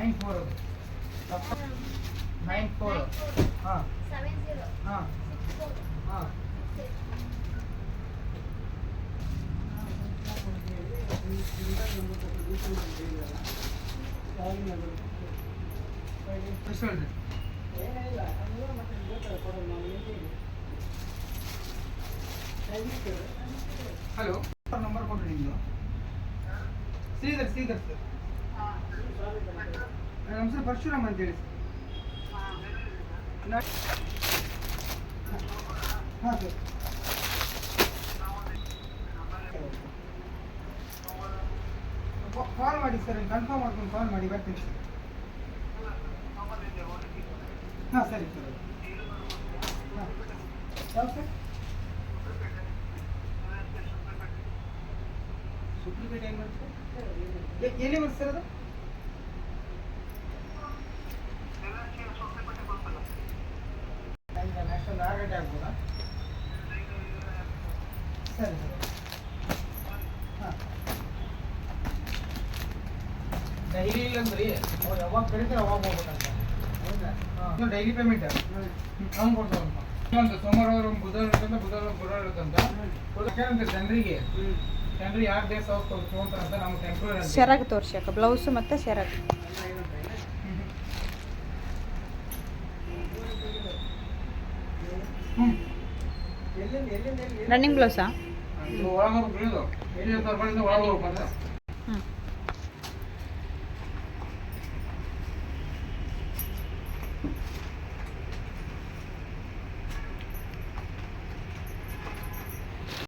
94 94 ಹಾಂ 70 ಹಾಂ 64 ಹಾಂ ಎಷ್ಟು ಹೇಳಿದೆ ಹಲೋ ನಂಬರ್ ಕೊಟ್ಟರೆ ನಿಮ್ಮದು ಶ್ರೀಧರ್ ಸರ್ ನಮ್ಮ ಹೆಸರು ಪರಶುರಾಮ್ ಅಂತೇಳಿ ಸರ್ ಹಾಂ ಸರ್ ಕಾಲ್ ಮಾಡಿ ಸರ್ ಕನ್ಫರ್ಮ್ ಮಾಡ್ಕೊಂಡು ಕಾಲ್ ಮಾಡಿ ಬರ್ತೀನಿ ಸರ್ ಹಾಂ ಸರಿ ಸರ್ ಹಾಂ ಯಾವ ಸರ್ ಸುಪ್ಲಿಪೇಟ್ ಏನು ಬರುತ್ತೆ ಎಲ್ಲಿ ಬರುತ್ತೆ ಸರ್ ಅದು ಅಷ್ಟೊಂದು 6 ಗಂಟೆ ಆಗ್ಬೋದಾ ಸರಿ ಸರ್ ಹಾಂ ಡೈಲಿ ಇಲ್ಲಂದ್ರಿ ಅವ್ರು ಯಾವಾಗ ಕರೀತಾರೆ ಅವಾಗ ಹೋಗ್ಬೇಕಂತ ಹೌದಾ ಹಾಂ ಡೈಲಿ ಪೇಮೆಂಟ್ ಅವ್ನು ಕೊಡ್ತಾರಪ್ಪ ಒಂದು ಸೋಮವಾರ ಬುಧವಾರ ಇರುತ್ತಂತ ಗುರುವಾರ ಇರುತ್ತಂತ ಜನರಿಗೆ ಯಾರು ಡೇಸ್ ಆಫ್ ತೊಗೊಂತಾರಂತ ನಮ್ಮ ಟೆಂಪ್ರರಿ ಸೆರಗ್ ತೋರ್ಸಕ ಬ್ಲೌಸ್ ಮತ್ತು ಸೆರಗ್ ರನ್ನಿಂಗ್ ಬ್ಲೌಸಾ ಒಳಗೆ ಬೀಳೋದು 50,000 ರೂಪಾಯಿಂದ ಒಳಗೆ ಹೋಗ್ಬಂದ